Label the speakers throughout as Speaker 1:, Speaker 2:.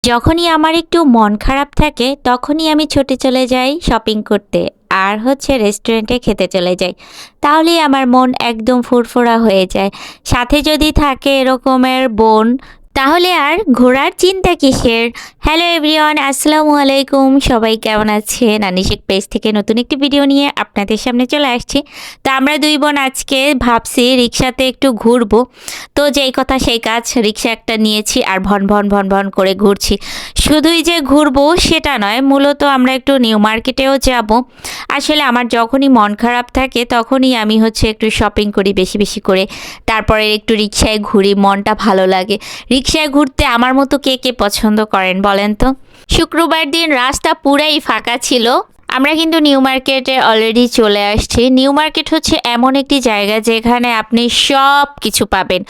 Speaker 1: যখনই আমার একটু মন খারাপ থাকে তখনই আমি ছুটে চলে যাই শপিং করতে আর রেস্টুরেন্টে খেতে চলে যাই। তাহলেই আমার মন একদম ফুরফুরা হয়ে যায়। সাথে যদি থাকে এরকমের বোন, তাহলে আর ঘোরার চিন্তা কিসের। হ্যালো এভরিওয়ান, আসসালামু আলাইকুম। সবাই কেমন আছেন? আনিশিক পেজ থেকে নতুন একটি ভিডিও নিয়ে আপনাদের সামনে চলে আসছি। তো আমরা দুই বোন আজকে ভাবছি রিক্সাতে একটু ঘুরবো। তো যেই কথা সেই কাজ, রিক্সা একটা নিয়েছি আর ভন ভন ভন ভন করে ঘুরছি। শুধুই যে ঘুরবো সেটা নয়, মূলত আমরা একটু নিউ মার্কেটেও যাব। আসলে আমার যখনই মন খারাপ থাকে তখনই আমি একটু শপিং করি বেশি বেশি করে, তারপরে একটু রিক্সায় ঘুরি, মনটা ভালো লাগে। রিক্সায় ঘুরতে আমার মতো কে কে পছন্দ করেন বলেন তো? শুক্রবার দিন রাস্তা পুরাই ফাঁকা ছিল। আমরা কিন্তু নিউ মার্কেটে অলরেডি চলে আসছি। নিউ মার্কেট হচ্ছে এমন একটি জায়গা যেখানে আপনি সব কিছু পাবেন।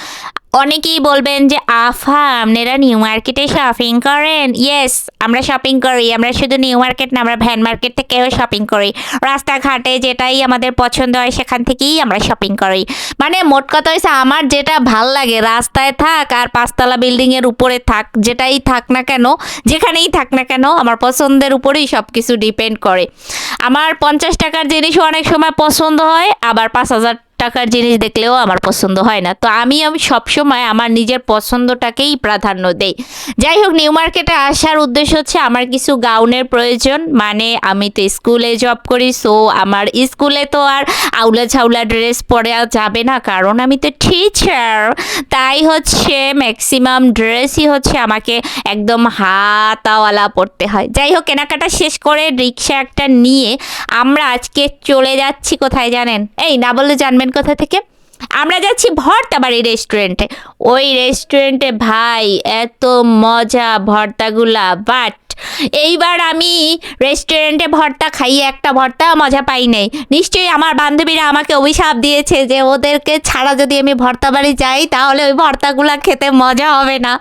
Speaker 1: অনেকেই বলবেন যে আফা আপনারা নিউ মার্কেটে শপিং করেন। ইয়েস, আমরা শপিং করি। আমরা শুধু নিউ মার্কেট না, আমরা ভ্যান মার্কেট থেকেও শপিং করি। রাস্তাঘাটে যেটাই আমাদের পছন্দ হয় সেখান থেকেই আমরা শপিং করি। মানে মোট কথা হচ্ছে আমার যেটা ভাল লাগে, রাস্তায় থাক আর পাঁচতলা বিল্ডিংয়ের উপরে থাক, যেটাই থাক না কেন, যেখানেই থাক না কেন, আমার পছন্দের উপরেই সব কিছু ডিপেন্ড করে। আমার 50 টাকার জিনিসও অনেক সময় পছন্দ হয়, আবার 5,000 টাকার জিনিস দেখলেও আমার পছন্দ হয় না। তো আমি সবসময় আমার নিজের পছন্দটাকেই প্রাধান্য দেই। যাই হোক, নিউ মার্কেটে আসার উদ্দেশ্য হচ্ছে আমার কিছু গাউনের প্রয়োজন। মানে আমি তো স্কুলে জব করি, সো আমার স্কুলে তো আর আউলা ঝাউলা ড্রেস পরে যাবে না, কারণ আমি তো টিচার। তাই ম্যাক্সিমাম ড্রেসই আমাকে একদম হাতাওয়ালা পরতে হয়। যাই হোক, কেনাকাটা শেষ করে রিক্সা একটা নিয়ে আমরা আজকে চলে যাচ্ছি কোথায় জানেন? এই না বললে জানবেন কোথা থেকে। আমরা যাচ্ছি ভর্তাবাড়ি রেস্টুরেন্টে। ওই রেস্টুরেন্টে ভাই এত মজা ভর্তাগুলা, বাট এইবার আমি রেস্টুরেন্টে ভর্তা খাইয়ে একটা ভর্তা মজা পাই নাই। নিশ্চয়ই আমার বান্ধবীরা আমাকে অভিশাপ দিয়েছে যে ওদেরকে ছাড়া যদি আমি ভর্তা বাড়ি যাই তাহলে ওই ভর্তাগুলা খেতে মজা হবে না।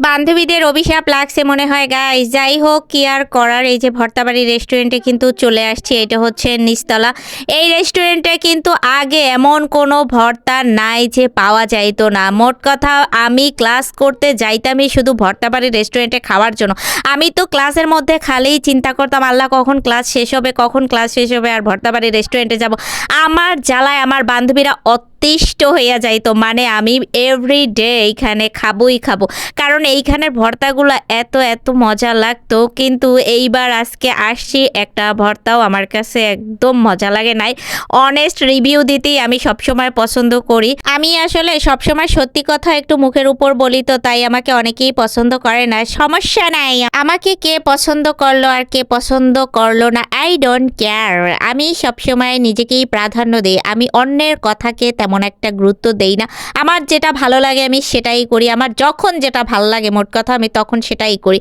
Speaker 1: বান্ধবীদের অভিশাপ লাগছে মনে হয় গাইস। যাই হোক, কি আর করার। এই যে ভর্তাবাড়ি রেস্টুরেন্টে কিন্তু চলে আসছি। এটা হচ্ছে নিচতলা। এই রেস্টুরেন্টে কিন্তু আগে এমন কোনো ভর্তা নাই যে পাওয়া যাইতো না। মোট কথা আমি ক্লাস করতে যাইতামই শুধু ভর্তাবাড়ি রেস্টুরেন্টে খাওয়ার জন্য। আমি তো ক্লাসের মধ্যে খালিই চিন্তা করতাম, আল্লাহ কখন ক্লাস শেষ হবে, কখন ক্লাস শেষ হবে আর ভর্তাবাড়ি রেস্টুরেন্টে যাব। আমার জ্বালায় আমার বান্ধবীরা অতিষ্ঠ হইয়া যাইতো। মানে আমি এভরিডে এইখানে খাবোই খাবো, কারণ এইখানের ভর্তাগুলো এত এত মজা লাগতো। কিন্তু এইবার আজকে আসছি, একটা ভর্তাও আমার কাছে একদম মজা লাগে নাই। অনেস্ট রিভিউ দিতেই আমি সবসময় পছন্দ করি। আমি আসলে সবসময় সত্যি কথা একটু মুখের উপর বলি, তো তাই আমাকে অনেকেই পছন্দ করে না। সমস্যা নাই, আমাকে কে পছন্দ করলো আর কে পছন্দ করলো না, আই ডোন্ট কেয়ার। আমি সবসময় নিজেকেই প্রাধান্য দিই। আমি অন্যের কথাকে তেমন একটা গুরুত্ব দেই না। আমার যেটা ভালো লাগে আমি সেটাই করি। আমার যখন যেটা ভালো লাগে, মোট কথা আমি তখন সেটাই করি।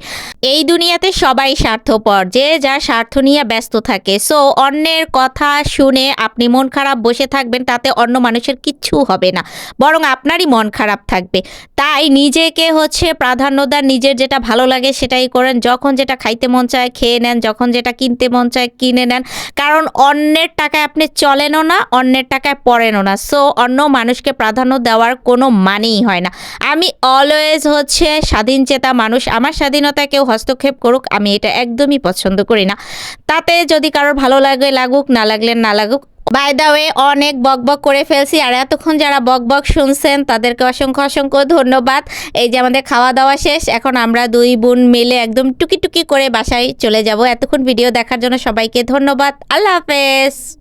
Speaker 1: এই দুনিয়াতে সবাই স্বার্থপর, যে যার স্বার্থ নিয়ে ব্যস্ত থাকে। সো অন্যের কথা শুনে আপনি মন খারাপ বসে থাকবেন, তাতে অন্য মানুষের কিচ্ছু হবে না, বরং আপনারই মন খারাপ থাকবে। তাই নিজেকে প্রাধান্য দেন, নিজের যেটা ভালো লাগে সেটাই করেন। যখন যেটা খাইতে মন চায় খেয়ে নেন, যখন যেটা কিনতে মন চায় কিনে নেন, কারণ অন্যের টাকায় আপনি চলেনও না, অন্যের টাকায় পড়েনও না। সো অন্য মানুষকে প্রাধান্য দেওয়ার কোনো মানেই হয় না। আমি অলওয়েজ স্বাধীনচেতা মানুষ। আমার স্বাধীনতা কেউ হস্তক্ষেপ করুক আমি এটা একদমই পছন্দ করি না। তাতে যদি কারোর ভালো লাগে লাগুক, না লাগলে না লাগুক। বাই দ্য ওয়ে, অনেক বক বক করে ফেলছি, আর এতক্ষণ যারা বক বক শুনছেন তাদেরকে অসংখ্য অসংখ্য ধন্যবাদ। এই যে আমাদের খাওয়া দাওয়া শেষ, এখন আমরা দুই বোন মিলে একদম টুকি টুকি করে বাসায় চলে যাব। এতক্ষণ ভিডিও দেখার জন্য সবাইকে ধন্যবাদ। আল্লাহ হাফেজ।